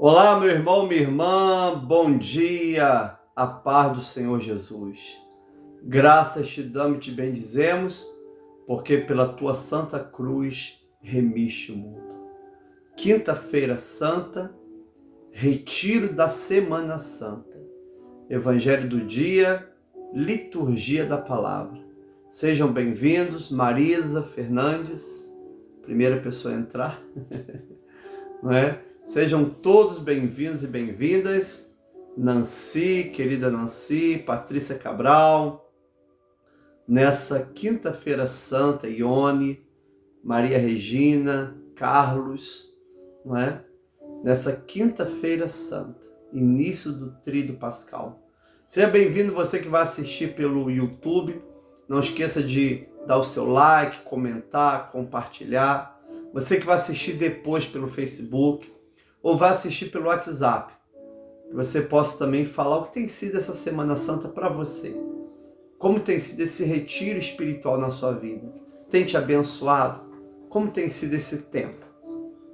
Olá, meu irmão, minha irmã, bom dia, a paz do Senhor Jesus. Graças te damos e te bendizemos, porque pela tua santa cruz remiste o mundo. Quinta-feira Santa, retiro da Semana Santa, Evangelho do dia, liturgia da palavra. Sejam bem-vindos, Marisa Fernandes, primeira pessoa a entrar, não é? Sejam todos bem-vindos e bem-vindas. Nancy, querida Nancy, Patrícia Cabral, nessa quinta-feira santa, Ione, Maria Regina, Carlos, não é? Nessa quinta-feira santa, início do Tríduo Pascal. Seja bem-vindo você que vai assistir pelo YouTube. Não esqueça de dar o seu like, comentar, compartilhar. Você que vai assistir depois pelo Facebook, ou vai assistir pelo WhatsApp, que você possa também falar o que tem sido essa Semana Santa para você. Como tem sido esse retiro espiritual na sua vida? Tem te abençoado? Como tem sido esse tempo?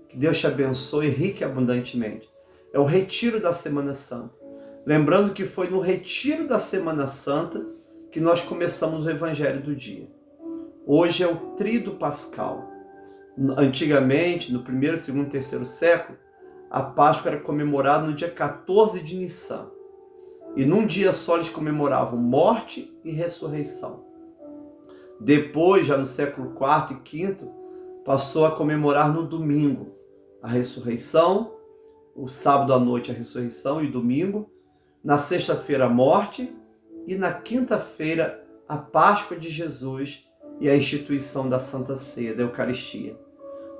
Que Deus te abençoe rica e abundantemente. É o retiro da Semana Santa. Lembrando que foi no retiro da Semana Santa que nós começamos o Evangelho do dia. Hoje é o Tríduo Pascal. Antigamente, no primeiro, segundo, terceiro século, a Páscoa era comemorada no dia 14 de Nissan. E num dia só eles comemoravam morte e ressurreição. Depois, já no século IV e V, passou a comemorar no domingo a ressurreição, o sábado à noite a ressurreição e domingo, na sexta-feira a morte e na quinta-feira a Páscoa de Jesus e a instituição da Santa Ceia, da Eucaristia.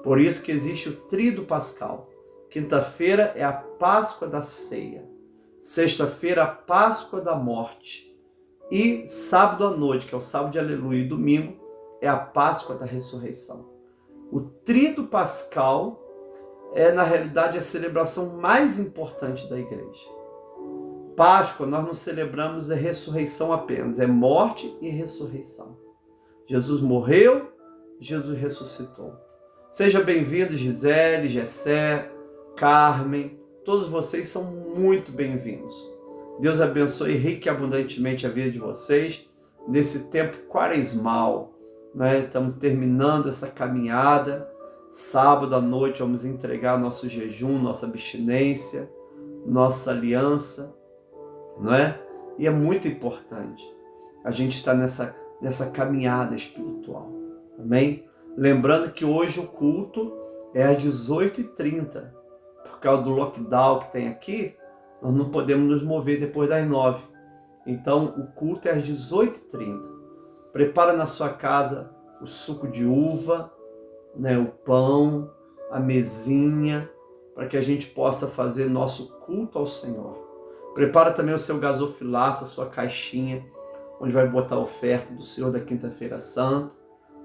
Por isso que existe o Tríduo Pascal. Quinta-feira é a Páscoa da Ceia. Sexta-feira, a Páscoa da Morte. E sábado à noite, que é o sábado de Aleluia, e domingo, é a Páscoa da Ressurreição. O Tríduo Pascal é, na realidade, a celebração mais importante da igreja. Páscoa, nós não celebramos a ressurreição apenas, é morte e ressurreição. Jesus morreu, Jesus ressuscitou. Seja bem-vindo, Gisele, Gessé, Carmen, todos vocês são muito bem-vindos. Deus abençoe rica e abundantemente a vida de vocês nesse tempo quaresmal, né? Estamos terminando essa caminhada. Sábado à noite vamos entregar nosso jejum, nossa abstinência, nossa aliança, não é? E é muito importante a gente estar nessa caminhada espiritual, amém? Lembrando que hoje o culto é às 18h30. Por causa do lockdown que tem aqui, nós não podemos nos mover depois das 9. Então, o culto é às 18h30. Prepara na sua casa o suco de uva, né, o pão, a mesinha, para que a gente possa fazer nosso culto ao Senhor. Prepara também o seu gasofilaço, a sua caixinha, onde vai botar a oferta do Senhor da Quinta-feira Santa,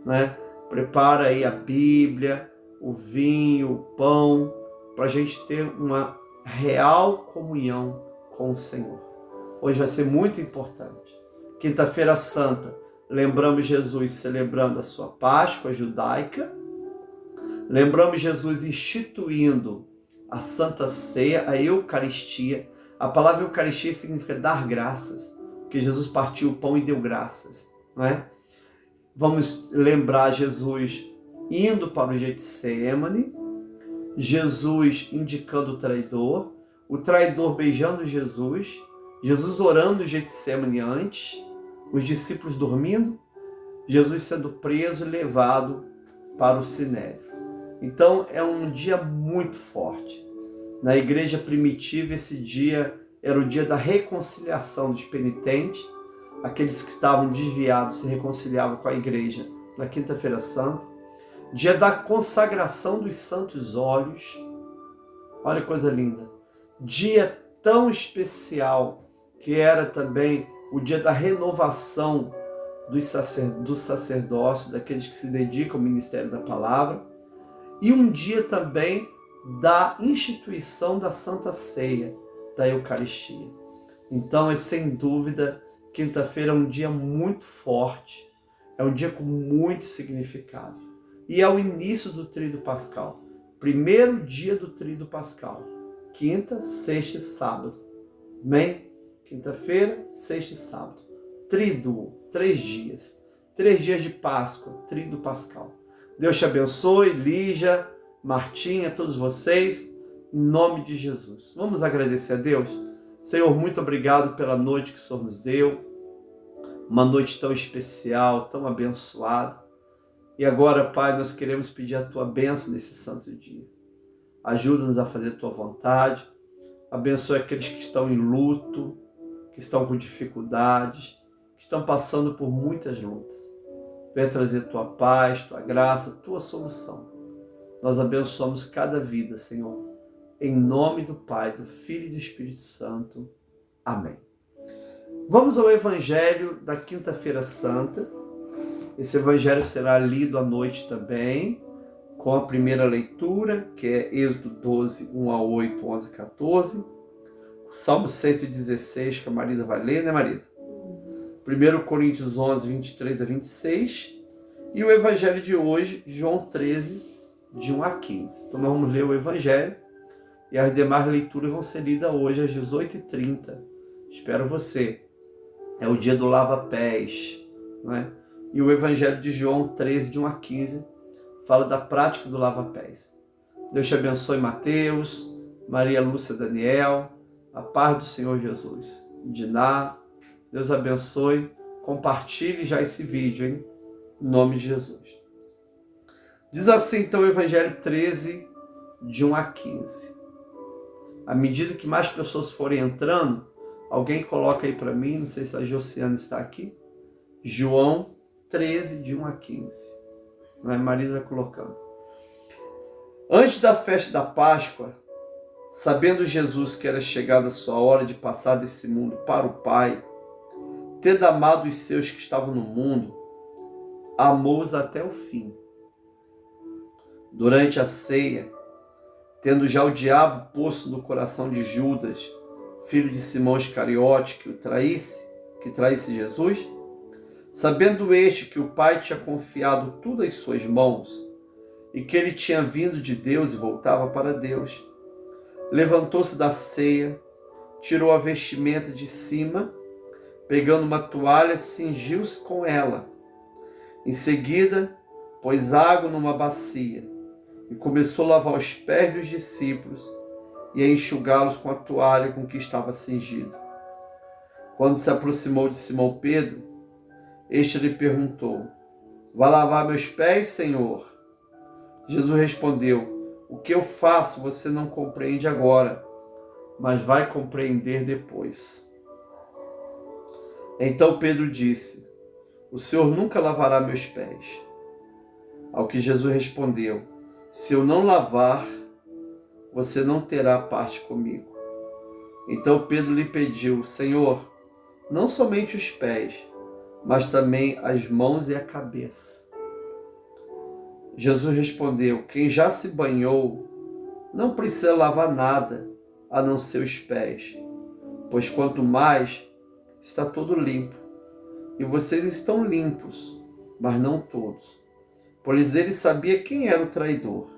né? Prepara aí a Bíblia, o vinho, o pão, para a gente ter uma real comunhão com o Senhor. Hoje vai ser muito importante. Quinta-feira Santa, lembramos Jesus celebrando a sua Páscoa judaica, lembramos Jesus instituindo a Santa Ceia, a Eucaristia. A palavra Eucaristia significa dar graças, porque Jesus partiu o pão e deu graças, não é? Vamos lembrar Jesus indo para o Getsêmani, Jesus indicando o traidor beijando Jesus, Jesus orando no Getsêmani antes, os discípulos dormindo, Jesus sendo preso e levado para o Sinédrio. Então é um dia muito forte. Na igreja primitiva, esse dia era o dia da reconciliação dos penitentes. Aqueles que estavam desviados se reconciliavam com a igreja na Quinta-feira Santa. Dia da consagração dos santos óleos. Olha que coisa linda. Dia tão especial que era também o dia da renovação do sacerdócio, daqueles que se dedicam ao ministério da palavra. E um dia também da instituição da Santa Ceia, da Eucaristia. Então, é sem dúvida, quinta-feira é um dia muito forte, é um dia com muito significado. E é o início do Tríduo Pascal, primeiro dia do Tríduo Pascal. quinta, sexta e sábado. Amém? Quinta-feira, sexta e sábado. Tríduo, 3 dias. 3 dias de Páscoa, tríduo pascal. Deus te abençoe, Lígia, Martinha, todos vocês, em nome de Jesus. Vamos agradecer a Deus? Senhor, muito obrigado pela noite que o Senhor nos deu, uma noite tão especial, tão abençoada. E agora, Pai, nós queremos pedir a Tua bênção nesse santo dia. Ajuda-nos a fazer a Tua vontade, abençoe aqueles que estão em luto, que estão com dificuldades, que estão passando por muitas lutas. Venha trazer Tua paz, Tua graça, Tua solução. Nós abençoamos cada vida, Senhor. Em nome do Pai, do Filho e do Espírito Santo. Amém. Vamos ao Evangelho da Quinta-feira Santa. Esse Evangelho será lido à noite também, com a primeira leitura, que é Êxodo 12, 1 a 8, 11 a 14. O Salmo 116, que a Marisa vai ler, né, Marisa? 1 Coríntios 11, 23 a 26. E o Evangelho de hoje, João 13, de 1 a 15. Então nós vamos ler o Evangelho e as demais leituras vão ser lidas hoje às 18h30. Espero você. É o dia do lava-pés, não é? E o Evangelho de João 13, de 1 a 15, fala da prática do lava-pés. Deus te abençoe, Mateus, Maria Lúcia Daniel, a paz do Senhor Jesus. Diná, Deus abençoe. Compartilhe já esse vídeo, hein? Em nome de Jesus. Diz assim, então, o Evangelho 13, de 1 a 15. À medida que mais pessoas forem entrando, alguém coloca aí para mim, não sei se a Josiane está aqui, João 13, de 1 a 15. Não é? Marisa colocando. Antes da festa da Páscoa, sabendo Jesus que era chegada a sua hora de passar desse mundo para o Pai, tendo amado os seus que estavam no mundo, amou-os até o fim. Durante a ceia, tendo já o diabo posto no coração de Judas, filho de Simão Iscariote, que traísse Jesus, sabendo este que o Pai tinha confiado tudo às suas mãos, e que ele tinha vindo de Deus e voltava para Deus, levantou-se da ceia, tirou a vestimenta de cima, pegando uma toalha, cingiu-se com ela. Em seguida, pôs água numa bacia e começou a lavar os pés dos discípulos e a enxugá-los com a toalha com que estava cingido. Quando se aproximou de Simão Pedro, este lhe perguntou: vai lavar meus pés, Senhor? Jesus respondeu: o que eu faço você não compreende agora, mas vai compreender depois. Então Pedro disse: o Senhor nunca lavará meus pés. Ao que Jesus respondeu: se eu não lavar, você não terá parte comigo. Então Pedro lhe pediu: Senhor, não somente os pés, mas também as mãos e a cabeça. Jesus respondeu: quem já se banhou não precisa lavar nada, a não ser os pés, pois quanto mais está todo limpo. E vocês estão limpos, mas não todos. Pois ele sabia quem era o traidor.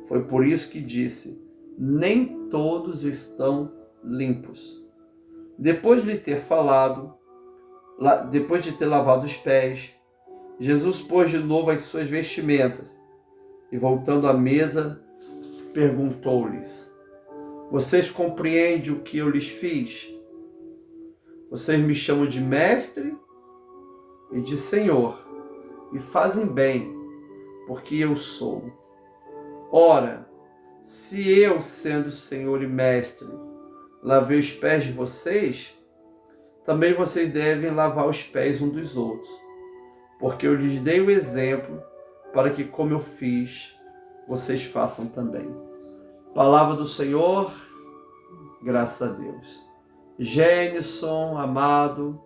Foi por isso que disse: nem todos estão limpos. Depois de ter lavado os pés, Jesus pôs de novo as suas vestimentas e, voltando à mesa, perguntou-lhes: vocês compreendem o que eu lhes fiz? Vocês me chamam de mestre e de Senhor, e fazem bem, porque eu sou. Ora, se eu, sendo Senhor e mestre, lavei os pés de vocês, também vocês devem lavar os pés uns dos outros, porque eu lhes dei o exemplo para que, como eu fiz, vocês façam também. Palavra do Senhor, graças a Deus. Gênison, amado,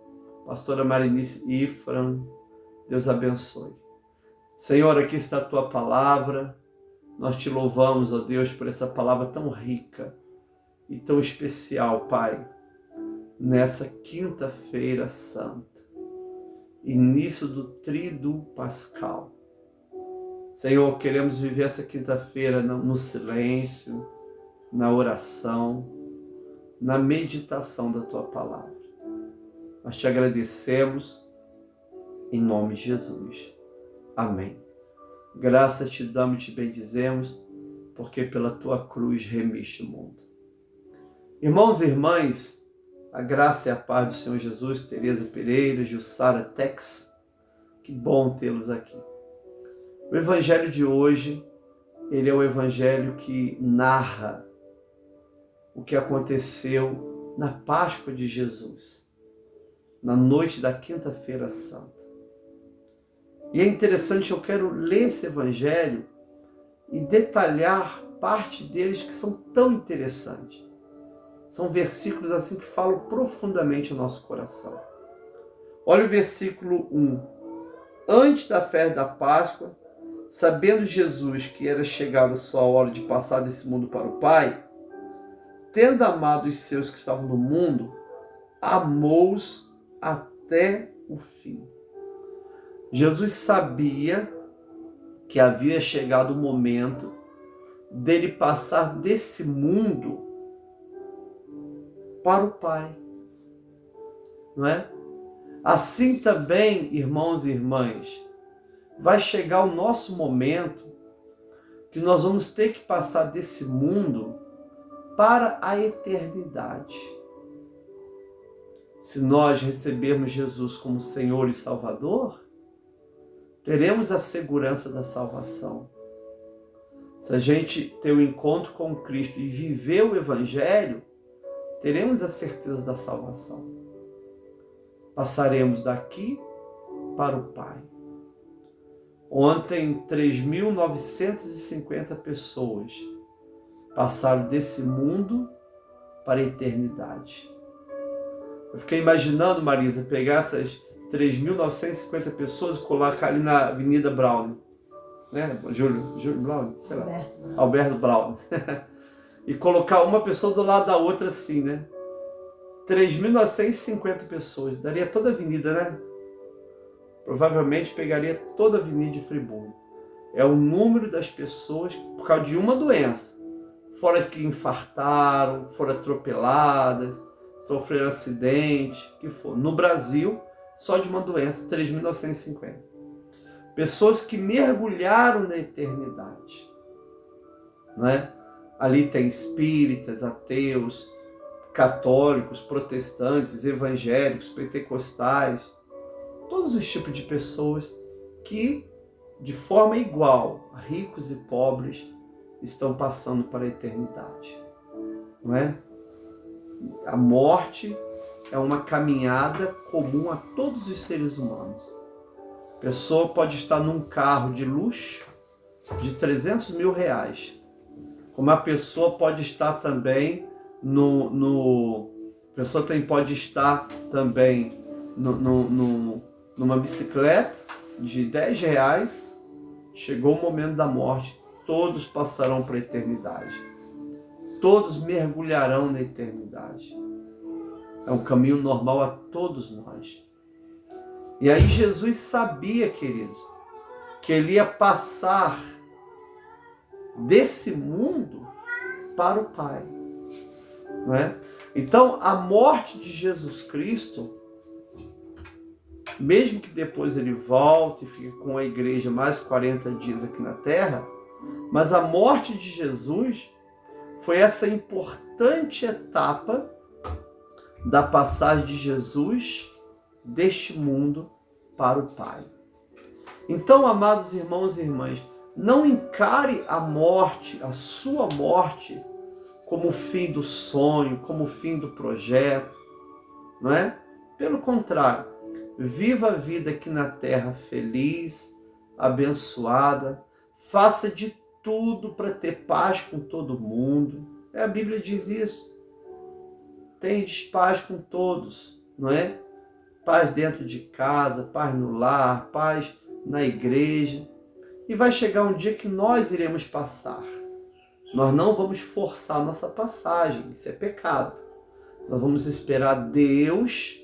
pastora Marinice Ifram, Deus abençoe. Senhor, aqui está a tua palavra. Nós te louvamos, ó Deus, por essa palavra tão rica e tão especial, Pai, nessa quinta-feira santa, início do Tríduo Pascal. Senhor, queremos viver essa quinta-feira no silêncio, na oração, na meditação da tua palavra. Nós te agradecemos em nome de Jesus. Amém. Graças te damos e te bendizemos, porque pela tua cruz remiste o mundo. Irmãos e irmãs, a graça e a paz do Senhor Jesus, Tereza Pereira, Jussara Tex, que bom tê-los aqui. O evangelho de hoje, ele é o evangelho que narra o que aconteceu na Páscoa de Jesus, na noite da Quinta-feira Santa. E é interessante, eu quero ler esse evangelho e detalhar parte deles que são tão interessantes. São versículos assim que falam profundamente ao nosso coração. Olha o versículo 1. Antes da festa da Páscoa, sabendo Jesus que era chegada a sua hora de passar desse mundo para o Pai, tendo amado os seus que estavam no mundo, amou-os até o fim. Jesus sabia que havia chegado o momento dele passar desse mundo para o Pai, não é? Assim também, irmãos e irmãs, vai chegar o nosso momento que nós vamos ter que passar desse mundo para a eternidade. Se nós recebermos Jesus como Senhor e Salvador, teremos a segurança da salvação. Se a gente ter um encontro com Cristo e viver o Evangelho, teremos a certeza da salvação. Passaremos daqui para o Pai. Ontem, 3.950 pessoas passaram desse mundo para a eternidade. Eu fiquei imaginando, Marisa, pegar essas 3.950 pessoas e colocar ali na Avenida Brown, né? Júlio Brown, sei lá. Alberto Brown. E colocar uma pessoa do lado da outra assim, né? 3.950 pessoas. Daria toda a avenida, né? Provavelmente pegaria toda a avenida de Friburgo. É o número das pessoas por causa de uma doença. Fora que infartaram, foram atropeladas, sofreram acidente, que for. No Brasil, só de uma doença, 3.950. Pessoas que mergulharam na eternidade. Não é? Ali tem espíritas, ateus, católicos, protestantes, evangélicos, pentecostais, todos os tipos de pessoas que, de forma igual, ricos e pobres, estão passando para a eternidade. Não é? A morte é uma caminhada comum a todos os seres humanos. A pessoa pode estar num carro de luxo de 300 mil reais, como a pessoa pode estar também pode estar também numa bicicleta de 10 reais. Chegou o momento da morte, todos passarão para a eternidade. Todos mergulharão na eternidade. É um caminho normal a todos nós. E aí Jesus sabia, queridos, que ele ia passar desse mundo para o Pai. Não é? Então, a morte de Jesus Cristo, mesmo que depois ele volte e fique com a igreja mais 40 dias aqui na terra, mas a morte de Jesus foi essa importante etapa da passagem de Jesus deste mundo para o Pai. Então, amados irmãos e irmãs, não encare a morte, a sua morte, como o fim do sonho, como o fim do projeto, não é? Pelo contrário, viva a vida aqui na terra feliz, abençoada, faça de tudo para ter paz com todo mundo. A Bíblia diz isso. Tendes paz com todos, não é? Paz dentro de casa, paz no lar, paz na igreja. E vai chegar um dia que nós iremos passar. Nós não vamos forçar a nossa passagem, isso é pecado. Nós vamos esperar Deus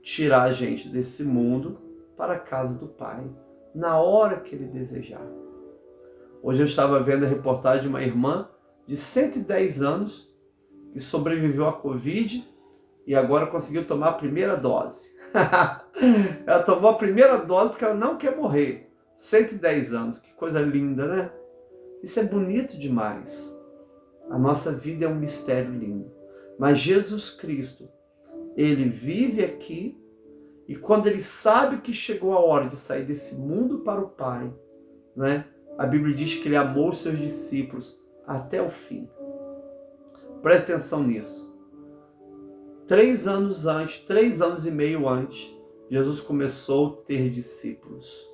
tirar a gente desse mundo para a casa do Pai, na hora que Ele desejar. Hoje eu estava vendo a reportagem de uma irmã de 110 anos que sobreviveu à Covid e agora conseguiu tomar a primeira dose. Ela tomou a primeira dose porque ela não quer morrer. 110 anos, que coisa linda, né? Isso é bonito demais. A nossa vida é um mistério lindo. Mas Jesus Cristo, ele vive aqui e quando ele sabe que chegou a hora de sair desse mundo para o Pai, né? A Bíblia diz que ele amou os seus discípulos até o fim. Preste atenção nisso. 3 anos antes, 3 anos e meio antes, Jesus começou a ter discípulos.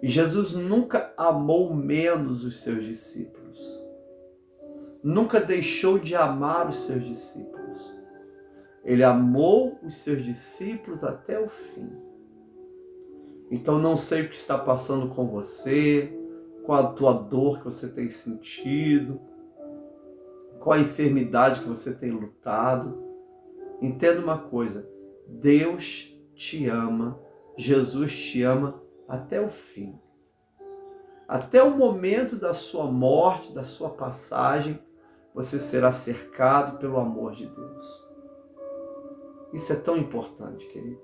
E Jesus nunca amou menos os seus discípulos. Nunca deixou de amar os seus discípulos. Ele amou os seus discípulos até o fim. Então não sei o que está passando com você, qual a tua dor que você tem sentido, qual a enfermidade que você tem lutado. Entenda uma coisa, Deus te ama, Jesus te ama até o fim. Até o momento da sua morte, da sua passagem, você será cercado pelo amor de Deus. Isso é tão importante, querido.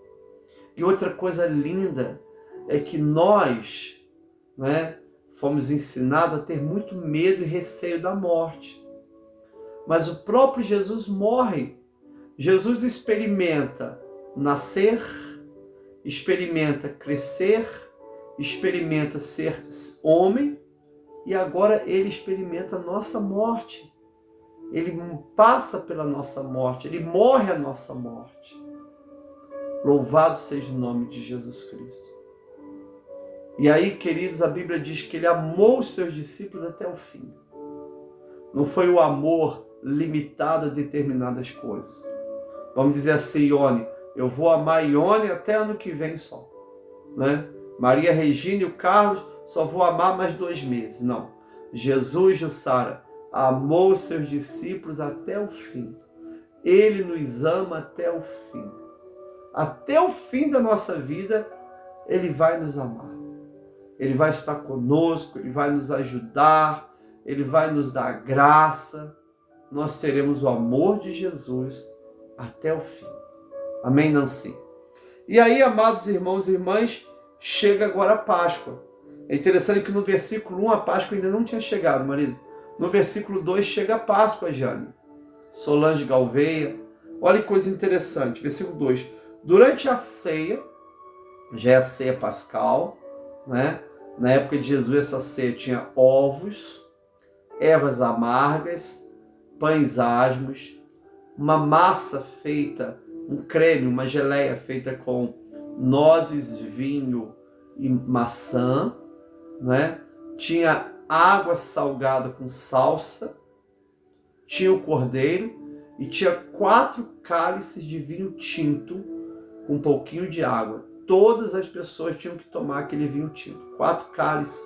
E outra coisa linda é que nós, né, fomos ensinados a ter muito medo e receio da morte. Mas o próprio Jesus morre. Jesus experimenta nascer, experimenta crescer, experimenta ser homem e agora ele experimenta a nossa morte. Ele passa pela nossa morte, ele morre a nossa morte. Louvado seja o nome de Jesus Cristo. E aí, queridos, a Bíblia diz que ele amou os seus discípulos até o fim. Não foi o amor limitado a determinadas coisas. Vamos dizer assim, Ione, eu vou amar Ione até ano que vem só. Né? Maria Regina e o Carlos, só vou amar mais 2 meses. Não. Jesus, Jussara, amou os seus discípulos até o fim. Ele nos ama até o fim. Até o fim da nossa vida, ele vai nos amar. Ele vai estar conosco, ele vai nos ajudar, ele vai nos dar graça. Nós teremos o amor de Jesus até o fim. Amém, Nancy? E aí, amados irmãos e irmãs, chega agora a Páscoa. É interessante que no versículo 1 a Páscoa ainda não tinha chegado, Marisa. No versículo 2 chega a Páscoa, Jane. Solange Galveia. Olha que coisa interessante. Versículo 2. Durante a ceia, já é a ceia pascal, né? Na época de Jesus essa ceia tinha ovos, ervas amargas, pães asmos, uma massa feita, um creme, uma geleia feita com nozes, vinho e maçã, né? Tinha água salgada com salsa, tinha o cordeiro e tinha 4 cálices de vinho tinto com um pouquinho de água. Todas as pessoas tinham que tomar aquele vinho tinto. 4 cálices,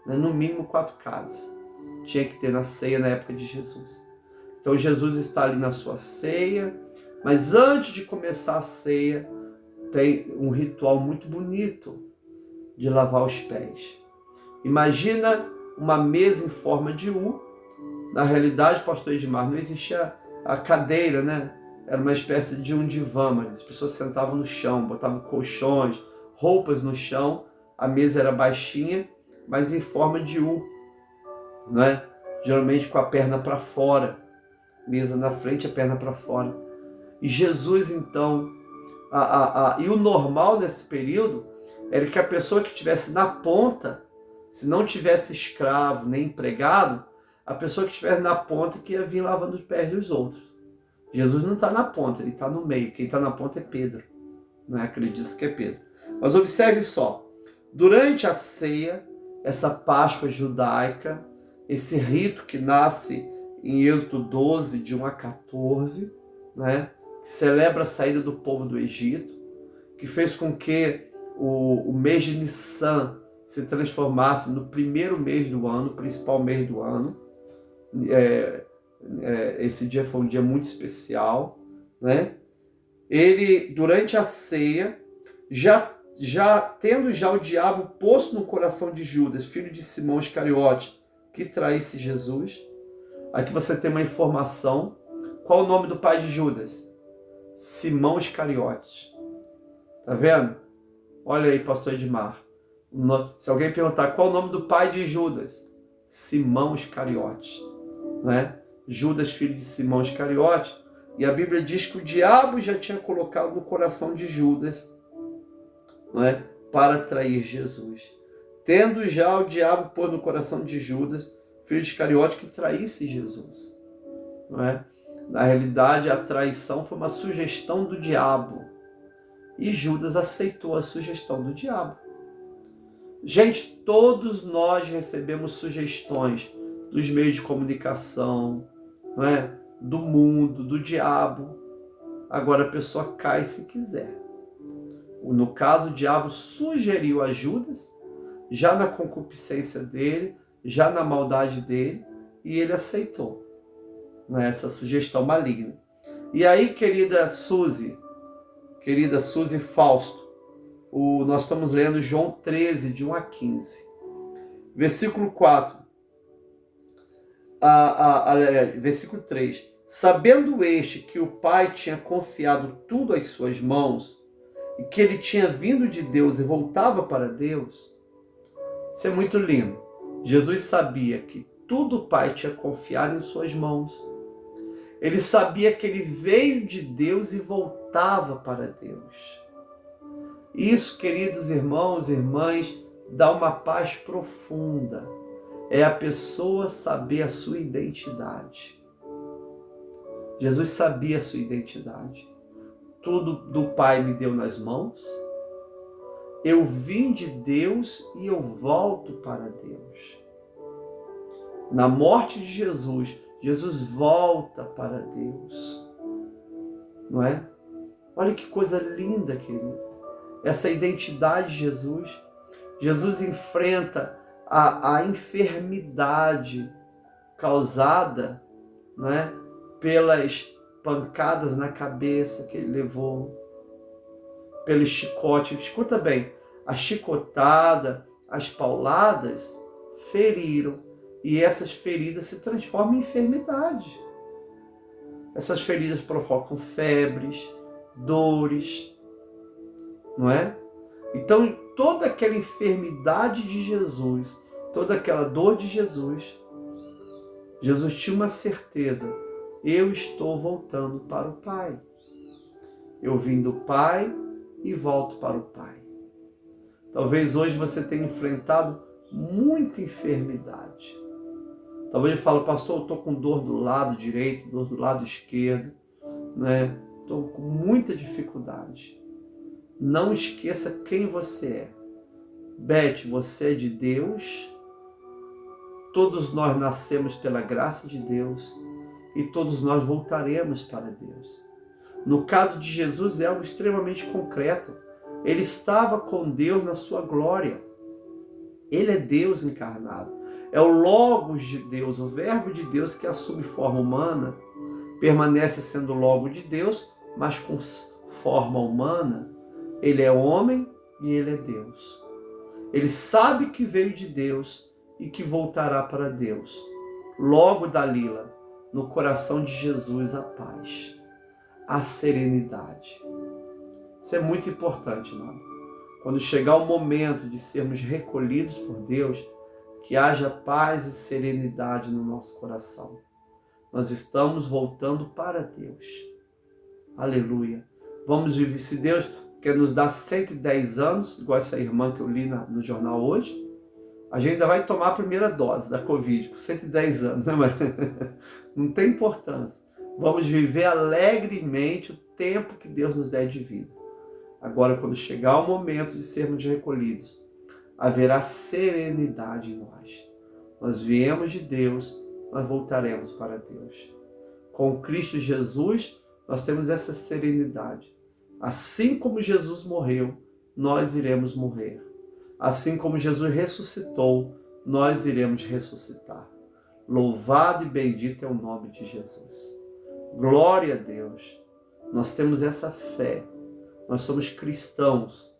né? No mínimo 4 cálices. Tinha que ter na ceia na época de Jesus. Então Jesus está ali na sua ceia, mas antes de começar a ceia, tem um ritual muito bonito de lavar os pés. Imagina uma mesa em forma de U. Na realidade, pastor Edmar, não existia a cadeira, né? Era uma espécie de um divã, mas as pessoas sentavam no chão, botavam colchões, roupas no chão. A mesa era baixinha, mas em forma de U, né? Geralmente com a perna para fora. Mesa na frente, a perna para fora. E Jesus, então, e o normal nesse período era que a pessoa que estivesse na ponta, se não tivesse escravo nem empregado, a pessoa que estivesse na ponta que ia vir lavando os pés dos outros. Jesus não está na ponta, ele está no meio. Quem está na ponta é Pedro. Não é? Acredita que é Pedro. Mas observe só. Durante a ceia, essa Páscoa judaica, esse rito que nasce em Êxodo 12, de 1 a 14, né? Que celebra a saída do povo do Egito, que fez com que o mês de Nissan se transformasse no primeiro mês do ano, principal mês do ano. Esse dia foi um dia muito especial, né? Ele, durante a ceia, tendo o diabo posto no coração de Judas, filho de Simão Iscariote, que traísse Jesus, Aqui você tem uma informação. Qual o nome do pai de Judas? Simão Iscariotes. Tá vendo? Olha aí, pastor Edmar. Se alguém perguntar qual o nome do pai de Judas? Simão Iscariotes. Né? Judas, filho de Simão Iscariotes. E a Bíblia diz que o diabo já tinha colocado no coração de Judas, não é? Para trair Jesus. Tendo já o diabo pôs no coração de Judas, filho de Iscariotes, que traísse Jesus. Não é? Na realidade, a traição foi uma sugestão do diabo. E Judas aceitou a sugestão do diabo. Gente, todos nós recebemos sugestões dos meios de comunicação, não é? Do mundo, do diabo. Agora a pessoa cai se quiser. No caso, o diabo sugeriu a Judas, já na concupiscência dele, já na maldade dele, e ele aceitou, não é? Essa sugestão maligna. E aí, querida Suzy Fausto, nós estamos lendo João 13, de 1 a 15. Versículo 4. Versículo 3. Sabendo este que o Pai tinha confiado tudo às suas mãos, e que ele tinha vindo de Deus e voltava para Deus, isso é muito lindo. Jesus sabia que tudo o Pai tinha confiado em suas mãos. Ele sabia que ele veio de Deus e voltava para Deus. Isso, queridos irmãos e irmãs, dá uma paz profunda. É a pessoa saber a sua identidade. Jesus sabia a sua identidade. Tudo do Pai me deu nas mãos. Eu vim de Deus e eu volto para Deus. Na morte de Jesus, Jesus volta para Deus. Não é? Olha que coisa linda, querido. Essa identidade de Jesus. Jesus enfrenta a enfermidade causada, não é? Pelas pancadas na cabeça que ele levou, pelo chicote. Escuta bem, a chicotada, as pauladas feriram, e essas feridas se transformam em enfermidade. Essas feridas provocam febres, dores, não é? Então, toda aquela enfermidade de Jesus, toda aquela dor de Jesus, Jesus tinha uma certeza: eu estou voltando para o Pai. Eu vim do Pai e volto para o Pai. Talvez hoje você tenha enfrentado muita enfermidade. Talvez você fale: pastor, eu estou com dor do lado direito, dor do lado esquerdo, né? Estou com muita dificuldade. Não esqueça quem você é. Beth, você é de Deus. Todos nós nascemos pela graça de Deus e todos nós voltaremos para Deus. No caso de Jesus é algo extremamente concreto. Ele estava com Deus na sua glória. Ele é Deus encarnado. É o Logos de Deus, o Verbo de Deus que assume forma humana, permanece sendo Logo de Deus, mas com forma humana. Ele é homem e ele é Deus. Ele sabe que veio de Deus e que voltará para Deus. Logo, Dalila, no coração de Jesus a paz, a serenidade. Isso é muito importante, amado. Quando chegar o momento de sermos recolhidos por Deus, que haja paz e serenidade no nosso coração. Nós estamos voltando para Deus. Aleluia. Vamos viver. Se Deus quer nos dar 110 anos, igual essa irmã que eu li no jornal hoje, a gente ainda vai tomar a primeira dose da Covid, por 110 anos, né, mas não tem importância. Vamos viver alegremente o tempo que Deus nos der de vida. Agora, quando chegar o momento de sermos recolhidos, haverá serenidade em nós. Nós viemos de Deus, nós voltaremos para Deus. Com Cristo Jesus, nós temos essa serenidade. Assim como Jesus morreu, nós iremos morrer. Assim como Jesus ressuscitou, nós iremos ressuscitar. Louvado e bendito é o nome de Jesus. Glória a Deus. Nós temos essa fé. Nós somos cristãos.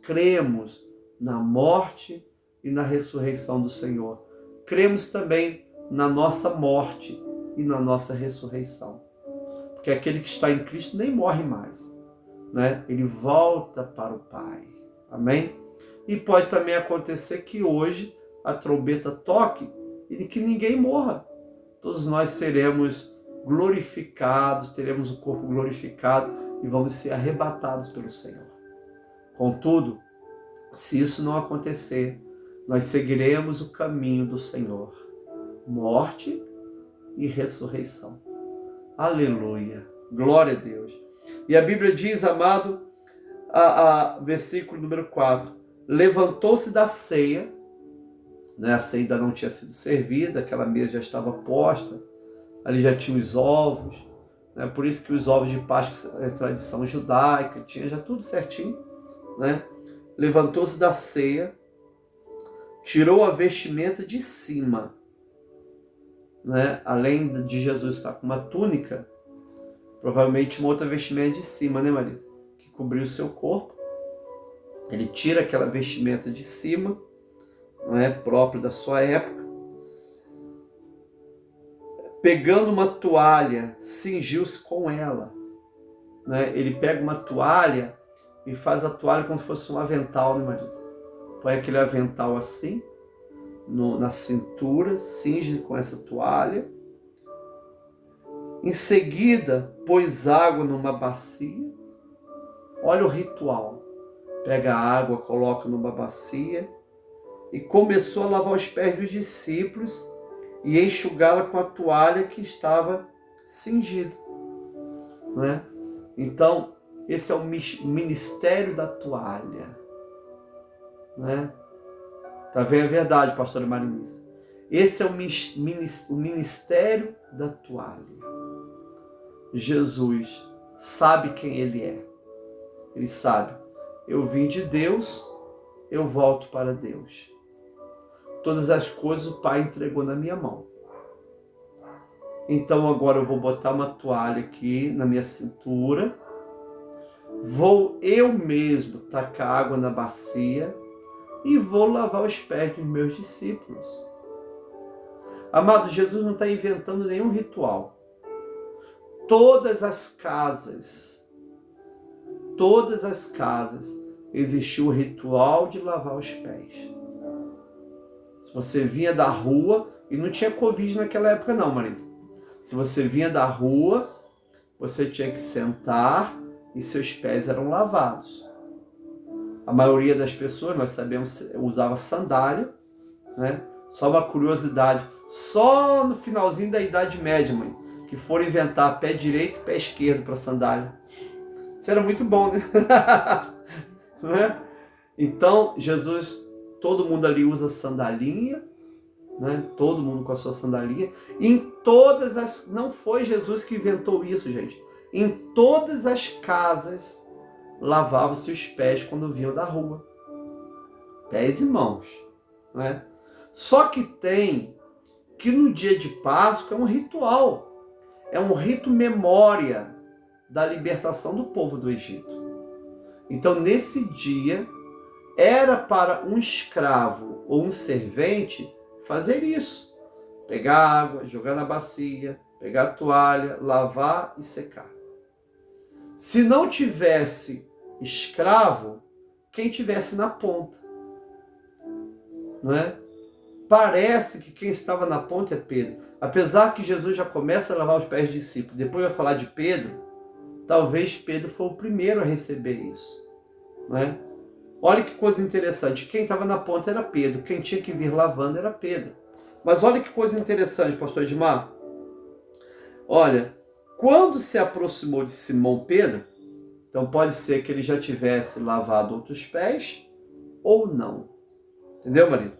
Cremos na morte e na ressurreição do Senhor. Cremos também na nossa morte e na nossa ressurreição. Porque aquele que está em Cristo nem morre mais, né? Ele volta para o Pai. Amém? E pode também acontecer que hoje a trombeta toque e que ninguém morra. Todos nós seremos glorificados, teremos o corpo glorificado e vamos ser arrebatados pelo Senhor. Contudo, se isso não acontecer, nós seguiremos o caminho do Senhor. Morte e ressurreição. Aleluia. Glória a Deus. E a Bíblia diz, amado, versículo número 4, levantou-se da ceia, né? A ceia ainda não tinha sido servida, aquela mesa já estava posta, ali já tinha os ovos, né? Por isso que os ovos de Páscoa é tradição judaica, tinha já tudo certinho, né? Levantou-se da ceia, tirou a vestimenta de cima, né? Além de Jesus estar com uma túnica, provavelmente uma outra vestimenta de cima, né, Marisa? Que cobriu o seu corpo. Ele tira aquela vestimenta de cima, não é próprio da sua época. Pegando uma toalha, cingiu-se com ela, né? Ele pega uma toalha e faz a toalha como se fosse um avental, né, Marisa? Põe aquele avental assim, na cintura, cinge com essa toalha. Em seguida, pôs água numa bacia. Olha o ritual. Pega a água, coloca numa bacia e começou a lavar os pés dos discípulos e enxugá-la com a toalha que estava cingida. Não é? Então, esse é o ministério da toalha. Não é? Tá vendo a verdade, pastora Marinice? Esse é o ministério da toalha. Jesus sabe quem ele é. Ele sabe. Eu vim de Deus, eu volto para Deus. Todas as coisas o Pai entregou na minha mão. Então agora eu vou botar uma toalha aqui na minha cintura. Vou eu mesmo tacar água na bacia e vou lavar os pés dos meus discípulos. Amado, Jesus não está inventando nenhum ritual. Todas as casas, existiu o ritual de lavar os pés. Se você vinha da rua, e não tinha Covid naquela época não, Marisa. Se você vinha da rua, você tinha que sentar e seus pés eram lavados. A maioria das pessoas, nós sabemos, usava sandália, né? Só uma curiosidade, só no finalzinho da Idade Média, mãe, que foram inventar pé direito e pé esquerdo para sandália. Isso era muito bom, né? Né? Então, Jesus, todo mundo ali usa sandalinha, né? Todo mundo com a sua sandalinha. Não foi Jesus que inventou isso, gente. Em todas as casas, lavavam-se os pés quando vinham da rua. Pés e mãos, né? Só que tem que no dia de Páscoa é um ritual. É um rito memória da libertação do povo do Egito. Então, nesse dia, era para um escravo ou um servente fazer isso. Pegar água, jogar na bacia, pegar a toalha, lavar e secar. Se não tivesse escravo, quem tivesse na ponta. Não é? Parece que quem estava na ponta é Pedro. Apesar que Jesus já começa a lavar os pés dos discípulos, depois vai falar de Pedro, talvez Pedro foi o primeiro a receber isso. Não é? Olha que coisa interessante, quem estava na ponta era Pedro, quem tinha que vir lavando era Pedro. Mas olha que coisa interessante, pastor Edmar. Olha, quando se aproximou de Simão Pedro, então pode ser que ele já tivesse lavado outros pés ou não. Entendeu, marido?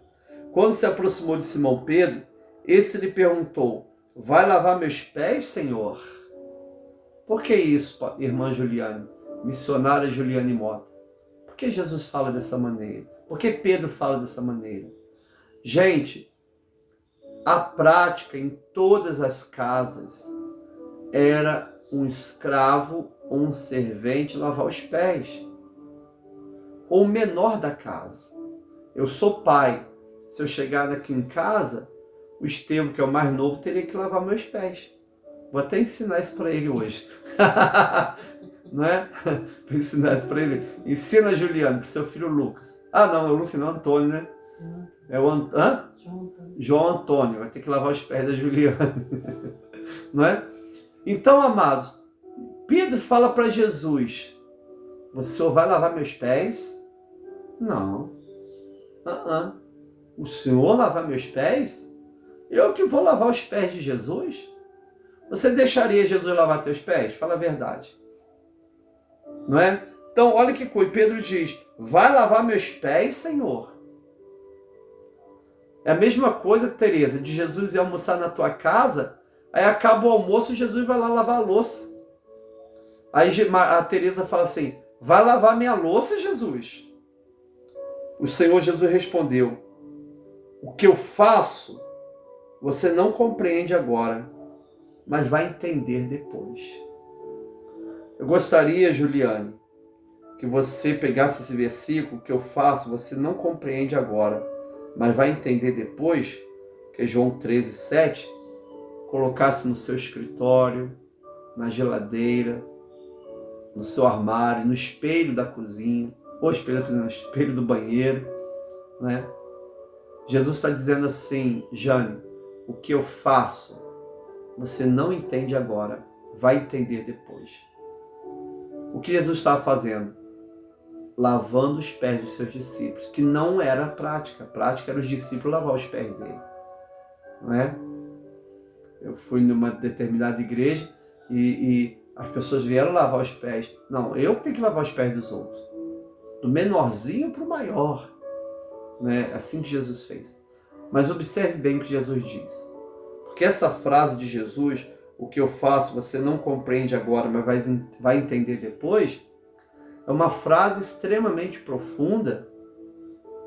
Quando se aproximou de Simão Pedro, esse lhe perguntou: vai lavar meus pés, Senhor? Por que isso, irmã Juliane? Missionária Juliane Mota. Por que Jesus fala dessa maneira? Por que Pedro fala dessa maneira? Gente, a prática em todas as casas era um escravo ou um servente lavar os pés. Ou o menor da casa. Eu sou pai. Se eu chegar aqui em casa, o Estevão, que é o mais novo, teria que lavar meus pés. Vou até ensinar isso para ele hoje. Não é? Vou ensinar isso para ele. Ensina, Juliano, para o seu filho Lucas. Ah, não, é o Lucas, não, é o Antônio, né? É o Hã? João Antônio. Vai ter que lavar os pés da Juliana. Não é? Então, amados, Pedro fala para Jesus: o Senhor vai lavar meus pés? Não. O Senhor lavar meus pés? Eu que vou lavar os pés de Jesus? Você deixaria Jesus lavar teus pés? Fala a verdade. Não é? Então, olha que coisa. Pedro diz: vai lavar meus pés, Senhor? É a mesma coisa, Tereza, de Jesus ir almoçar na tua casa, aí acaba o almoço e Jesus vai lá lavar a louça. Aí a Tereza fala assim: vai lavar minha louça, Jesus? O Senhor Jesus respondeu: o que eu faço, você não compreende agora, mas vai entender depois. Eu gostaria, Juliane, que você pegasse esse versículo: que eu faço, você não compreende agora, mas vai entender depois, que é João 13:7, colocasse no seu escritório, na geladeira, no seu armário, no espelho da cozinha, ou espelho da cozinha, no espelho do banheiro, né? Jesus está dizendo assim: Jane, o que eu faço, você não entende agora, vai entender depois. O que Jesus estava fazendo? Lavando os pés dos seus discípulos, que não era a prática era os discípulos lavar os pés dele, não é? Eu fui numa determinada igreja e as pessoas vieram lavar os pés. Não, eu que tenho que lavar os pés dos outros, do menorzinho para o maior, né? Assim que Jesus fez. Mas observe bem o que Jesus diz, porque essa frase de Jesus: o que eu faço você não compreende agora, mas vai entender depois, é uma frase extremamente profunda,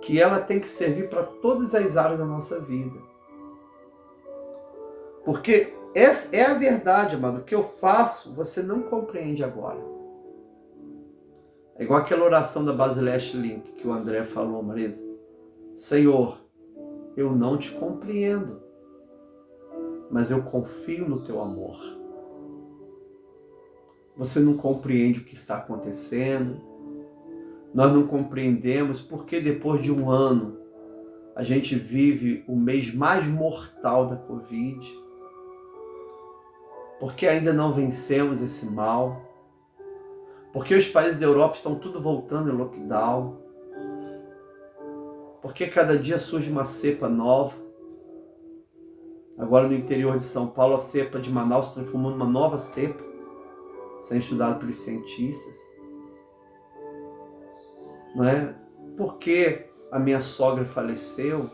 que ela tem que servir para todas as áreas da nossa vida. Porque essa é a verdade, amado. O que eu faço, você não compreende agora. É igual aquela oração da Basileia Link, que o André falou, Marisa. Senhor, eu não te compreendo, mas eu confio no teu amor. Você não compreende o que está acontecendo. Nós não compreendemos porque depois de um ano a gente vive o mês mais mortal da Covid. Porque ainda não vencemos esse mal. Porque os países da Europa estão tudo voltando em lockdown. Porque cada dia surge uma cepa nova. Agora no interior de São Paulo, a cepa de Manaus se transformou numa nova cepa, sendo estudada pelos cientistas. Não é? Porque a minha sogra faleceu?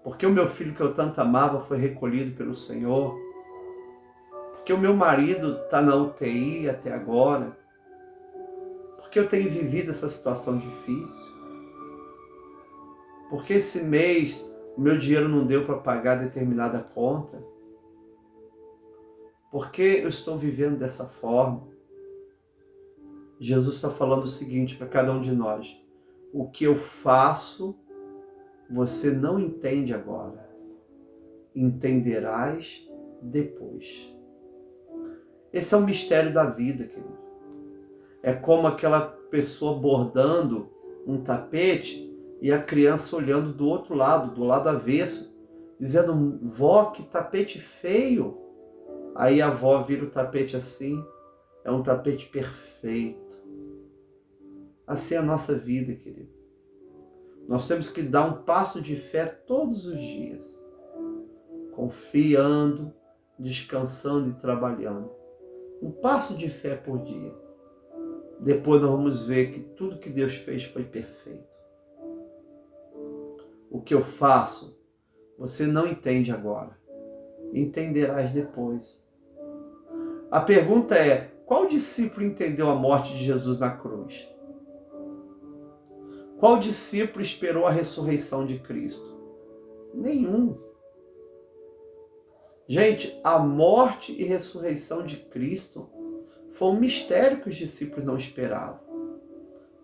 Porque o meu filho que eu tanto amava foi recolhido pelo Senhor? Porque o meu marido está na UTI até agora? Porque eu tenho vivido essa situação difícil? Porque esse mês o meu dinheiro não deu para pagar determinada conta? Porque eu estou vivendo dessa forma? Jesus está falando o seguinte para cada um de nós: o que eu faço, você não entende agora, entenderás depois. Esse é o mistério da vida, querido. É como aquela pessoa bordando um tapete e a criança olhando do outro lado, do lado avesso, dizendo: vó, que tapete feio. Aí a avó vira o tapete assim, é um tapete perfeito. Assim é a nossa vida, querido. Nós temos que dar um passo de fé todos os dias, confiando, descansando e trabalhando. Um passo de fé por dia. Depois nós vamos ver que tudo que Deus fez foi perfeito. O que eu faço, você não entende agora. Entenderás depois. A pergunta é: qual discípulo entendeu a morte de Jesus na cruz? Qual discípulo esperou a ressurreição de Cristo? Nenhum. Gente, a morte e ressurreição de Cristo foi um mistério que os discípulos não esperavam.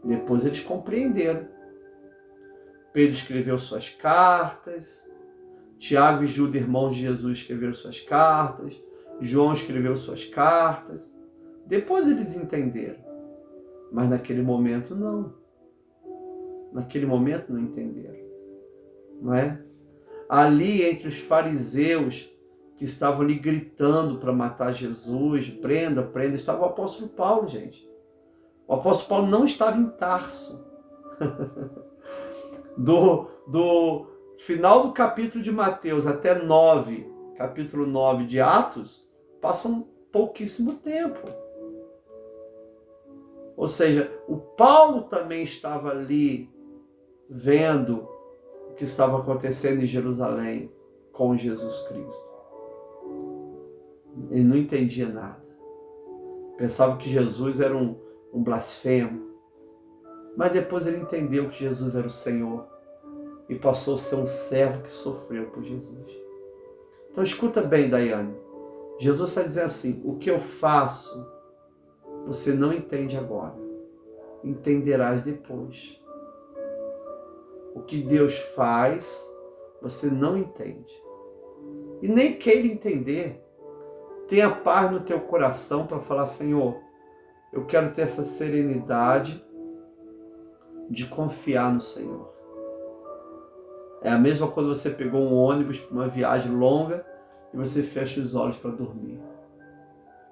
Depois eles compreenderam. Pedro escreveu suas cartas, Tiago e Judas, irmãos de Jesus, escreveram suas cartas. João escreveu suas cartas. Depois eles entenderam. Mas naquele momento não. Naquele momento não entenderam. Não é? Ali entre os fariseus que estavam ali gritando para matar Jesus, prenda, prenda, estava o apóstolo Paulo, gente. O apóstolo Paulo não estava em Tarso. Do final do capítulo de Mateus até capítulo 9 de Atos, passa um pouquíssimo tempo. Ou seja, o Paulo também estava ali vendo o que estava acontecendo em Jerusalém com Jesus Cristo. Ele não entendia nada. Pensava que Jesus era um blasfemo. Mas depois ele entendeu que Jesus era o Senhor e passou a ser um servo que sofreu por Jesus. Então escuta bem, Daiane. Jesus está dizendo assim, o que eu faço, você não entende agora. Entenderás depois. O que Deus faz, você não entende. E nem queira entender. Tenha paz no teu coração para falar, Senhor, eu quero ter essa serenidade de confiar no Senhor. É a mesma coisa você pegou um ônibus para uma viagem longa e você fecha os olhos para dormir.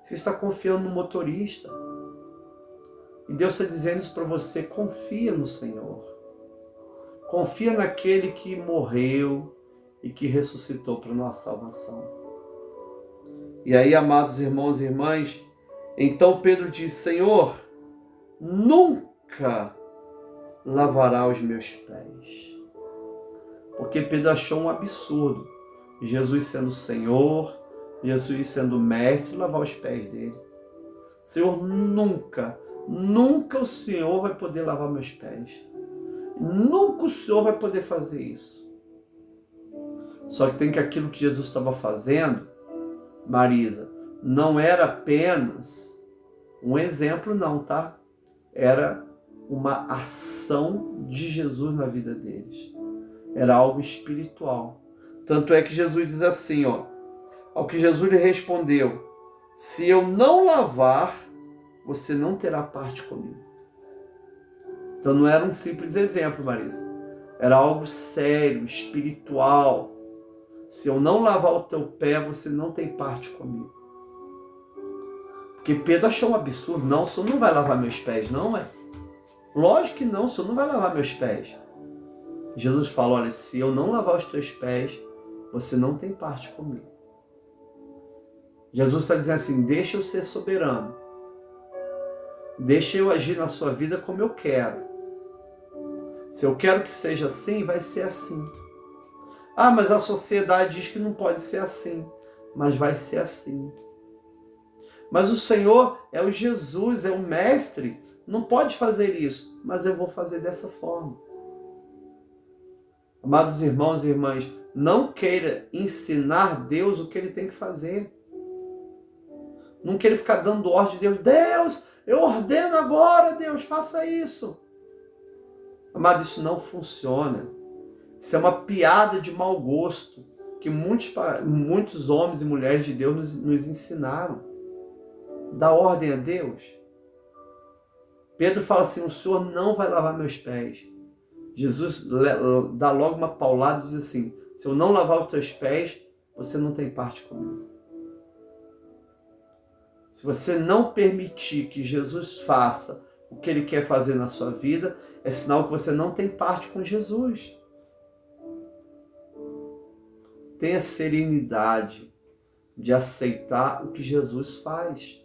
Você está confiando no motorista. E Deus está dizendo isso para você, confia no Senhor. Confia naquele que morreu e que ressuscitou para a nossa salvação. E aí, amados irmãos e irmãs, então Pedro diz, Senhor, nunca lavará os meus pés. Porque Pedro achou um absurdo Jesus sendo Senhor, Jesus sendo mestre, lavar os pés dele. Senhor, nunca o Senhor vai poder lavar meus pés. Nunca o Senhor vai poder fazer isso. Só que tem que aquilo que Jesus estava fazendo, Marisa, não era apenas um exemplo não, tá? Era uma ação de Jesus na vida deles. Era algo espiritual. Tanto é que Jesus diz assim, ao que Jesus lhe respondeu, se eu não lavar, você não terá parte comigo. Então não era um simples exemplo, Marisa. Era algo sério, espiritual. Se eu não lavar o teu pé, você não tem parte comigo. Porque Pedro achou um absurdo. Não, o Senhor não vai lavar meus pés, não é? Lógico que não, o Senhor não vai lavar meus pés. Jesus fala, olha, se eu não lavar os teus pés, você não tem parte comigo. Jesus está dizendo assim, deixa eu ser soberano. Deixa eu agir na sua vida como eu quero. Se eu quero que seja assim, vai ser assim. Ah, mas a sociedade diz que não pode ser assim. Mas vai ser assim. Mas o Senhor é o Jesus, é o Mestre. Não pode fazer isso, mas eu vou fazer dessa forma. Amados irmãos e irmãs, não queira ensinar Deus o que Ele tem que fazer. Não queira ficar dando ordem de Deus. Deus, eu ordeno agora, Deus, faça isso. Amado, isso não funciona. Isso é uma piada de mau gosto que muitos homens e mulheres de Deus nos ensinaram. Dá ordem a Deus. Pedro fala assim, o Senhor não vai lavar meus pés. Jesus dá logo uma paulada e diz assim, se eu não lavar os teus pés, você não tem parte comigo. Se você não permitir que Jesus faça o que Ele quer fazer na sua vida, é sinal que você não tem parte com Jesus. Tenha serenidade de aceitar o que Jesus faz.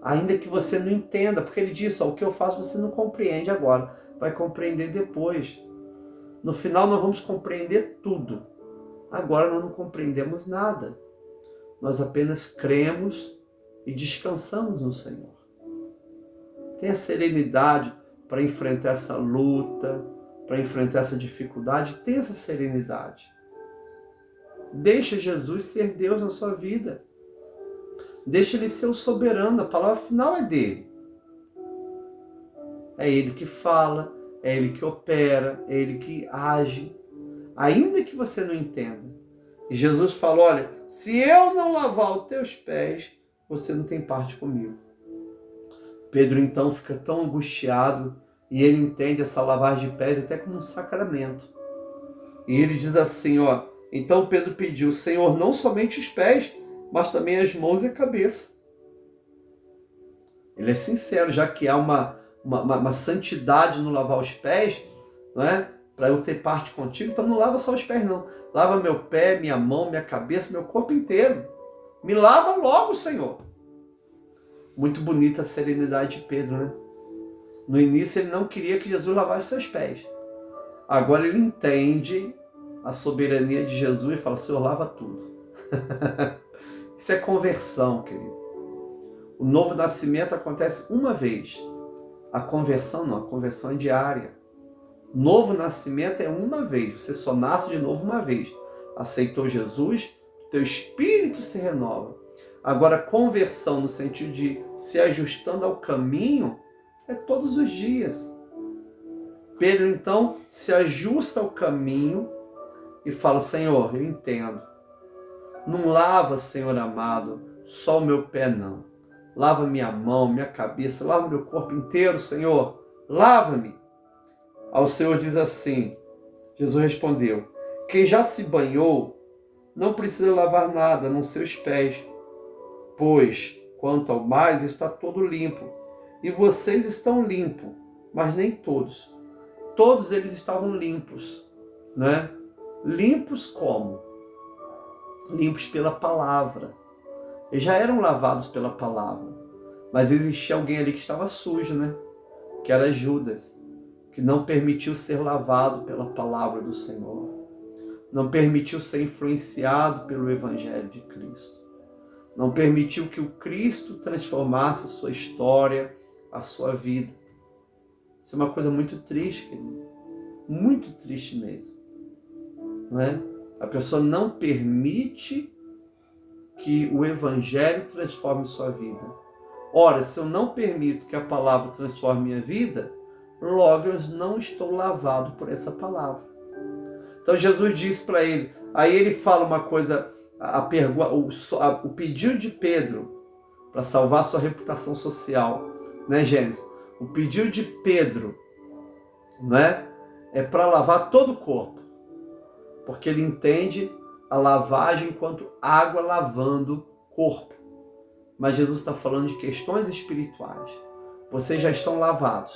Ainda que você não entenda, porque Ele disse, o que eu faço você não compreende agora, vai compreender depois. No final nós vamos compreender tudo. Agora nós não compreendemos nada. Nós apenas cremos e descansamos no Senhor. Tenha serenidade para enfrentar essa luta, para enfrentar essa dificuldade. Tenha essa serenidade. Deixa Jesus ser Deus na sua vida. Deixa Ele ser o soberano. A palavra final é dele. É Ele que fala, é Ele que opera, é Ele que age. ainda que você não entenda. E Jesus falou, olha, se eu não lavar os teus pés, você não tem parte comigo. Pedro então fica tão angustiado e ele entende essa lavagem de pés até como um sacramento. E ele diz assim, ó, então Pedro pediu, Senhor, não somente os pés, mas também as mãos e a cabeça. Ele é sincero, já que há uma santidade no lavar os pés, não é? Para eu ter parte contigo, então não lava só os pés não. Lava meu pé, minha mão, minha cabeça, meu corpo inteiro. Me lava logo, Senhor. Muito bonita a serenidade de Pedro, né? No início ele não queria que Jesus lavasse seus pés. Agora ele entende a soberania de Jesus e fala, Senhor, lava tudo. Isso é conversão, querido. O novo nascimento acontece uma vez. A conversão não, a conversão é diária. Novo nascimento é uma vez, você só nasce de novo uma vez. Aceitou Jesus, teu espírito se renova. Agora, conversão no sentido de se ajustando ao caminho, é todos os dias. Pedro, então, se ajusta ao caminho e fala, Senhor, eu entendo. Não lava, Senhor amado, só o meu pé não. Lava minha mão, minha cabeça, lava meu corpo inteiro, Senhor. Lava-me. Ao Senhor diz assim, Jesus respondeu, quem já se banhou não precisa lavar nada, a não ser os pés, pois, quanto ao mais, está todo limpo. E vocês estão limpos, mas nem todos. Todos eles estavam limpos, né? Limpos como? Limpos pela palavra. Eles já eram lavados pela palavra, mas existia alguém ali que estava sujo, né? Que era Judas, que não permitiu ser lavado pela palavra do Senhor. Não permitiu ser influenciado pelo Evangelho de Cristo. Não permitiu que o Cristo transformasse a sua história, a sua vida. Isso é uma coisa muito triste, querido. Muito triste mesmo. Não é? A pessoa não permite que o Evangelho transforme sua vida. Ora, se eu não permito que a palavra transforme minha vida, logo eu não estou lavado por essa palavra. Então Jesus disse para ele, aí ele fala uma coisa, o pedido de Pedro para salvar sua reputação social, né, Gênesis? O pedido de Pedro, né, é para lavar todo o corpo, porque ele entende a lavagem enquanto água lavando corpo. Mas Jesus está falando de questões espirituais. Vocês já estão lavados.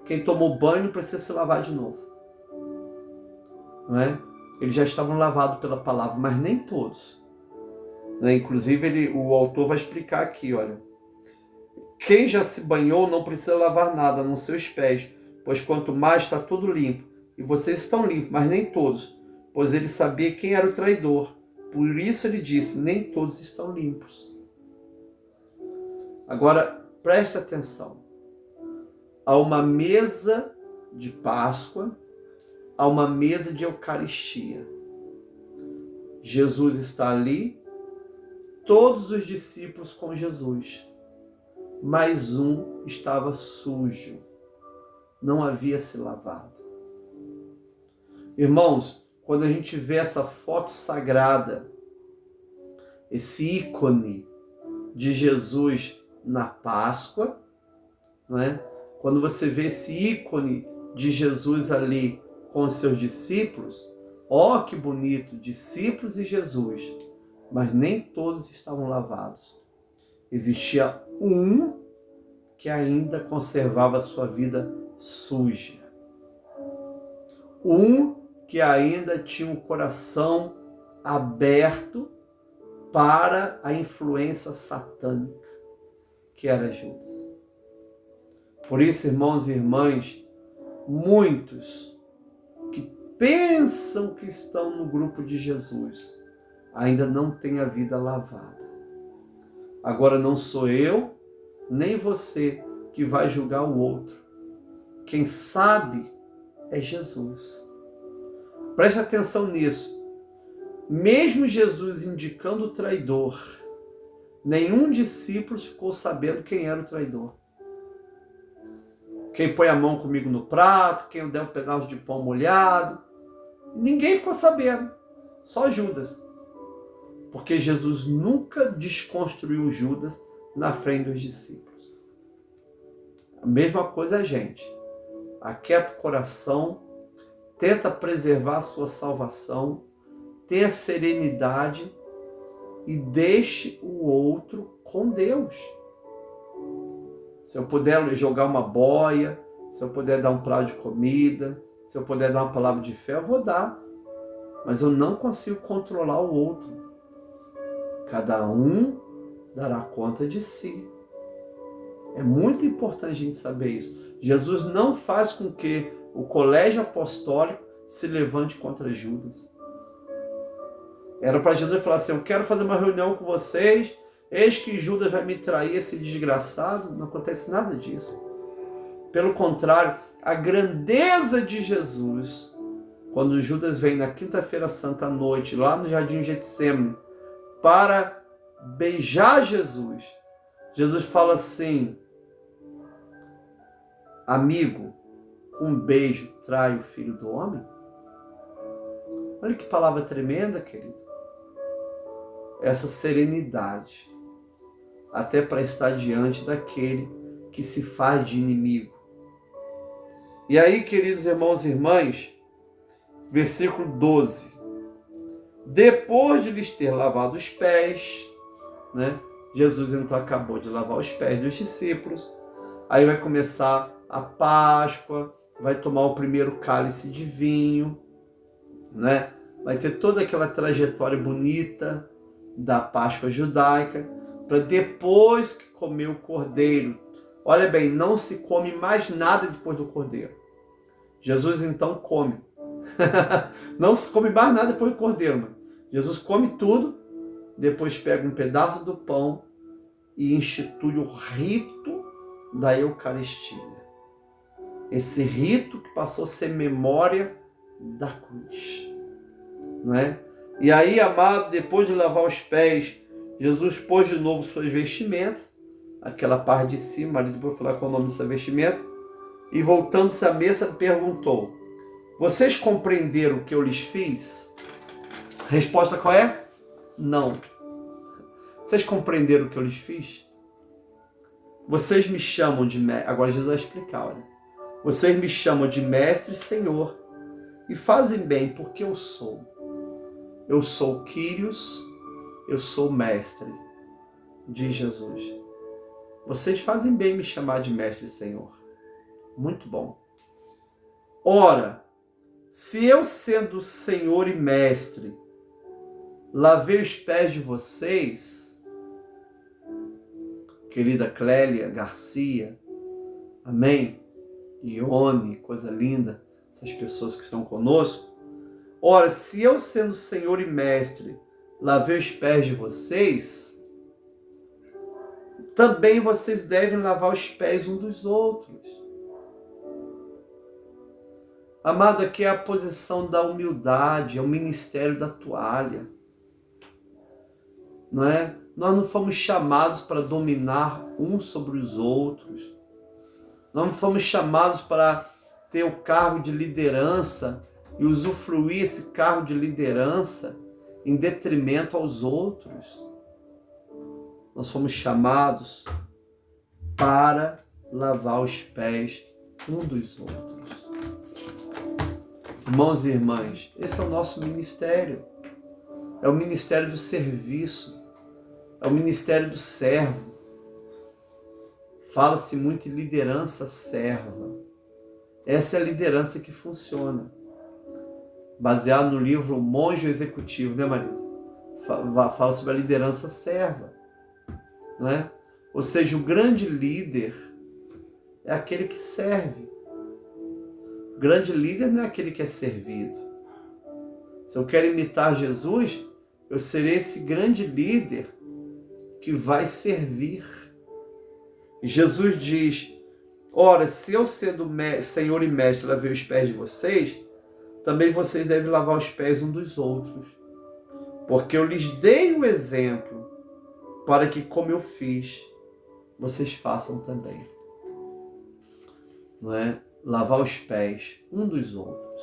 Quem tomou banho não precisa se lavar de novo. Não é? Eles já estavam lavados pela palavra, mas nem todos. Não é? Inclusive, o autor vai explicar aqui, olha. Quem já se banhou não precisa lavar nada, a não ser os pés, pois quanto mais está tudo limpo. E vocês estão limpos, mas nem todos, pois ele sabia quem era o traidor. Por isso ele disse, nem todos estão limpos. Agora, preste atenção. Há uma mesa de Páscoa, há uma mesa de Eucaristia. Jesus está ali, todos os discípulos com Jesus. Mas um estava sujo, não havia se lavado. Irmãos, quando a gente vê essa foto sagrada, esse ícone de Jesus na Páscoa, não é? Quando você vê esse ícone de Jesus ali com os seus discípulos, ó que bonito, discípulos e Jesus, mas nem todos estavam lavados. Existia um que ainda conservava a sua vida suja. Um que ainda tinha o coração aberto para a influência satânica, que era Judas. Por isso, irmãos e irmãs, muitos que pensam que estão no grupo de Jesus ainda não têm a vida lavada. Agora não sou eu, nem você que vai julgar o outro. Quem sabe é Jesus. Preste atenção nisso. Mesmo Jesus indicando o traidor, nenhum discípulo ficou sabendo quem era o traidor. Quem põe a mão comigo no prato, quem der um pedaço de pão molhado, Ninguém ficou sabendo, só Judas. Porque Jesus nunca desconstruiu Judas na frente dos discípulos. A mesma coisa a gente. Aquieta o coração, tenta preservar a sua salvação, tenha serenidade e deixe o outro com Deus. Se eu puder jogar uma boia, se eu puder dar um prato de comida, se eu puder dar uma palavra de fé, eu vou dar. Mas eu não consigo controlar o outro. Cada um dará conta de si. É muito importante a gente saber isso. Jesus não faz com que o colégio apostólico se levante contra Judas. Era para Jesus falar assim, eu quero fazer uma reunião com vocês, eis que Judas vai me trair, esse desgraçado. Não acontece nada disso. Pelo contrário, a grandeza de Jesus, quando Judas vem na quinta-feira santa à noite, lá no jardim Getsêmani, para beijar Jesus, Jesus fala assim, amigo, com um beijo trai o filho do homem? Olha que palavra tremenda, querido. Essa serenidade, até para estar diante daquele que se faz de inimigo. E aí, queridos irmãos e irmãs, versículo 12. Depois de lhes ter lavado os pés, né? Jesus então acabou de lavar os pés dos discípulos. Aí vai começar a Páscoa, vai tomar o primeiro cálice de vinho, né? Vai ter toda aquela trajetória bonita da Páscoa judaica, para depois que comer o cordeiro. Olha bem, não se come mais nada depois do cordeiro. Jesus então come. Não se come mais nada depois do cordeiro, mano. Jesus come tudo, depois pega um pedaço do pão e institui o rito da Eucaristia. Esse rito que passou a ser memória da cruz. Não é? E aí, amado, depois de lavar os pés, Jesus pôs de novo suas vestimentas, aquela parte de cima, ali depois eu vou falar qual é o nome dessa vestimenta, e voltando-se à mesa, perguntou, vocês compreenderam o que eu lhes fiz? A resposta qual é? Não. Vocês compreenderam o que eu lhes fiz? Vocês me chamam de mestre, agora Jesus vai explicar, olha. Vocês me chamam de mestre e senhor, e fazem bem porque eu sou. Eu sou Quírios, eu sou mestre, diz Jesus. Vocês fazem bem me chamar de mestre e senhor. Muito bom. Ora, se eu sendo senhor e mestre, lavei os pés de vocês, querida Clélia Garcia, amém? Ione, coisa linda, essas pessoas que estão conosco. Ora, se eu sendo senhor e mestre, lavei os pés de vocês, também vocês devem lavar os pés uns dos outros. Amado, aqui é a posição da humildade, é o ministério da toalha. Não é? Nós não fomos chamados para dominar uns sobre os outros. Nós não fomos chamados para ter o cargo de liderança e usufruir esse cargo de liderança em detrimento aos outros. Nós fomos chamados para lavar os pés uns dos outros. Irmãos e irmãs, esse é o nosso ministério. É o ministério do serviço. É o ministério do servo. Fala-se muito em liderança serva. Essa é a liderança que funciona. Baseado no livro Monge Executivo, né, Marisa? Fala sobre a liderança serva. Não é? Ou seja, o grande líder é aquele que serve. O grande líder não é aquele que é servido. Se eu quero imitar Jesus, eu serei esse grande líder que vai servir. E Jesus diz, ora, se eu sendo Senhor e Mestre lavei os pés de vocês, também vocês devem lavar os pés uns dos outros. Porque eu lhes dei o exemplo para que, como eu fiz, vocês façam também. Não é? Lavar os pés uns dos outros.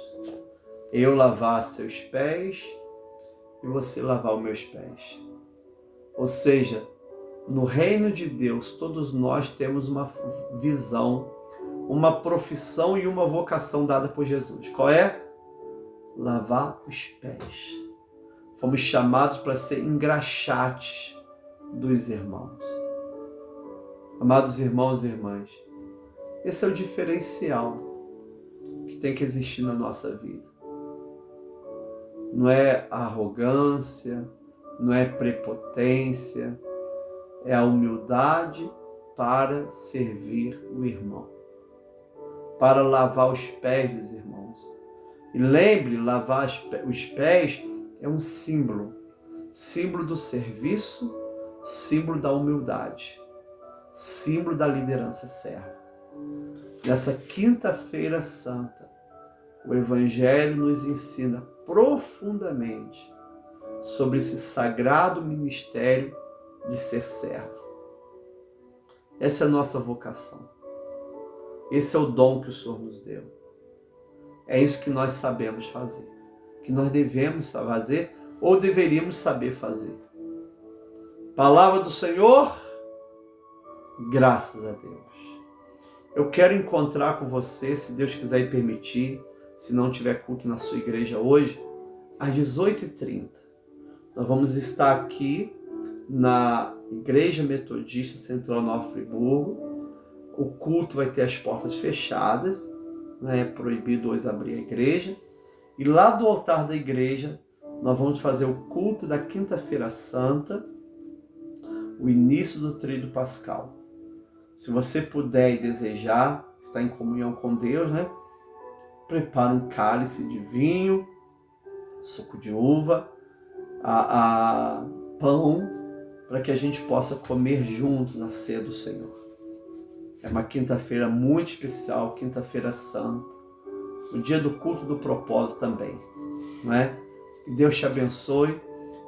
eu lavar seus pés e você lavar os meus pés. Ou seja, no reino de Deus, todos nós temos uma visão, uma profissão e uma vocação dada por Jesus. Qual é? Lavar os pés. Fomos chamados para ser engraxates dos irmãos. Amados irmãos e irmãs, esse é o diferencial que tem que existir na nossa vida. Não é arrogância, não é prepotência, é a humildade para servir o irmão, para lavar os pés dos irmãos. E lembre, lavar os pés é um símbolo do serviço, símbolo da humildade, símbolo da liderança serva. Nessa quinta-feira santa, o Evangelho nos ensina profundamente sobre esse sagrado ministério de ser servo. Essa é a nossa vocação. Esse é o dom que o Senhor nos deu. É isso que nós sabemos fazer, que nós devemos fazer ou deveríamos saber fazer. Palavra do Senhor, graças a Deus. Eu quero encontrar com você, se Deus quiser e permitir, se não tiver culto na sua igreja hoje, às 18h30. Nós vamos estar aqui na Igreja Metodista Central Nova Friburgo. O culto vai ter as portas fechadas, não é proibido hoje abrir a igreja. E lá do altar da igreja, nós vamos fazer o culto da Quinta-feira Santa, o início do Tríduo Pascal. Se você puder e desejar estar em comunhão com Deus, né? Prepara um cálice de vinho, suco de uva, pão, para que a gente possa comer juntos na ceia do Senhor. É uma quinta-feira muito especial, quinta-feira santa, o dia do culto do propósito também, não é? Que Deus te abençoe.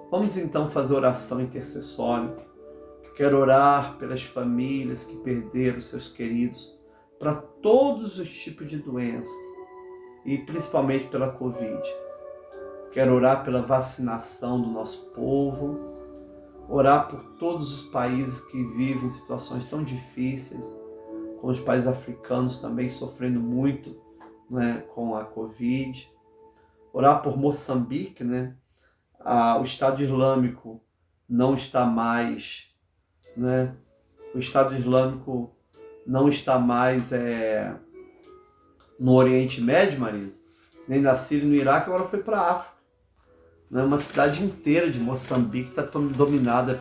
Vamos então fazer oração intercessória. Quero orar pelas famílias que perderam seus queridos, para todos os tipos de doenças e principalmente pela Covid. Quero orar pela vacinação do nosso povo, orar por todos os países que vivem situações tão difíceis, com os países africanos também sofrendo muito, né, com a Covid. Orar por Moçambique, né? O Estado Islâmico não está mais, né? O Estado Islâmico não está mais no Oriente Médio, Marisa, nem na Síria e no Iraque, agora foi para a África. Né? Uma cidade inteira de Moçambique está dominada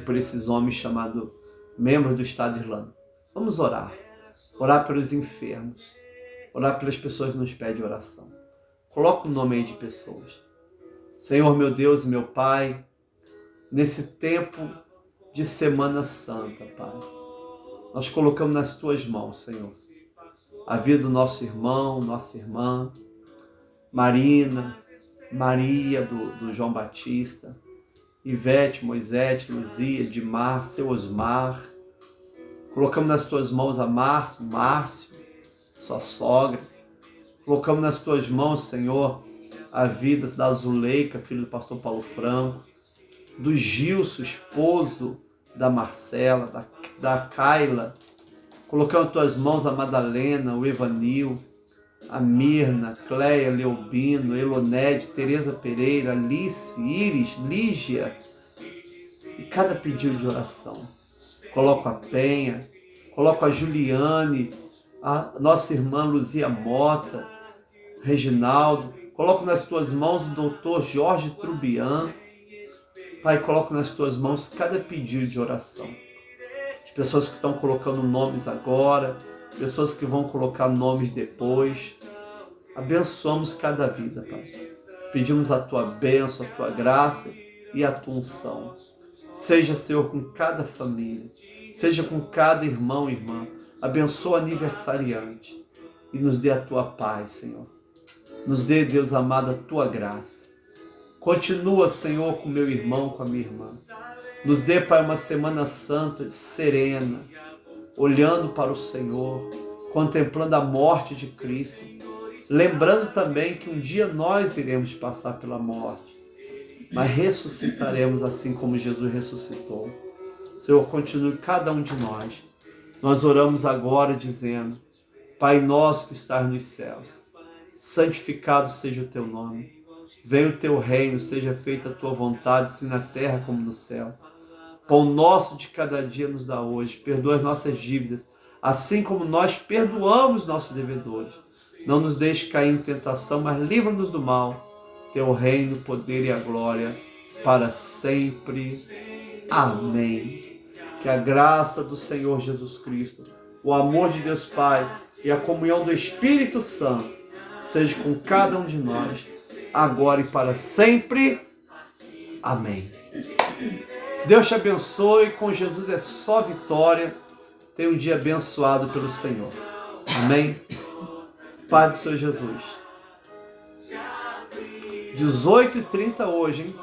por esses homens chamados membros do Estado Islâmico. Vamos orar. Orar pelos enfermos. Orar pelas pessoas que nos pedem oração. Coloca o nome aí de pessoas. Senhor, meu Deus e meu Pai, nesse tempo de Semana Santa, Pai, nós colocamos nas Tuas mãos, Senhor, a vida do nosso irmão, nossa irmã, Marina, Maria do João Batista, Ivete, Moisés, Luzia, Edmar, seu Osmar. Colocamos nas Tuas mãos a Márcio, sua sogra. Colocamos nas Tuas mãos, Senhor, a vida da Zuleika, filho do pastor Paulo Franco, do Gilson, esposo da Marcela, da Kaila. Colocamos nas Tuas mãos a Madalena, o Evanil, a Mirna, Cleia, Leobino, Elonede, Tereza Pereira, Alice, Iris, Lígia e cada pedido de oração. Coloco a Penha, coloco a Juliane, a nossa irmã Luzia Mota, Reginaldo, coloco nas Tuas mãos o doutor Jorge Trubian. Pai, coloco nas Tuas mãos cada pedido de oração. As pessoas que estão colocando nomes agora, pessoas que vão colocar nomes depois. Abençoamos cada vida, Pai. Pedimos a Tua bênção, a Tua graça e a Tua unção. Seja, Senhor, com cada família, seja com cada irmão e irmã. Abençoa o aniversariante e nos dê a Tua paz, Senhor. Nos dê, Deus amado, a Tua graça. Continua, Senhor, com meu irmão, com a minha irmã. Nos dê, Pai, uma Semana Santa serena, olhando para o Senhor, contemplando a morte de Cristo, lembrando também que um dia nós iremos passar pela morte, mas ressuscitaremos assim como Jesus ressuscitou. Senhor, continue cada um de nós. Nós oramos agora dizendo: Pai nosso que estás nos céus, santificado seja o teu nome. Venha o teu reino, seja feita a tua vontade, assim na terra como no céu. Pão nosso de cada dia nos dá hoje. Perdoa as nossas dívidas, assim como nós perdoamos nossos devedores. Não nos deixe cair em tentação, mas livra-nos do mal. Teu reino, o poder e a glória, para sempre. Amém. Que a graça do Senhor Jesus Cristo, o amor de Deus Pai e a comunhão do Espírito Santo seja com cada um de nós, agora e para sempre. Amém. Deus te abençoe. Com Jesus é só vitória. Tenha um dia abençoado pelo Senhor. Amém. Pai do Senhor Jesus. 18h30 hoje, hein?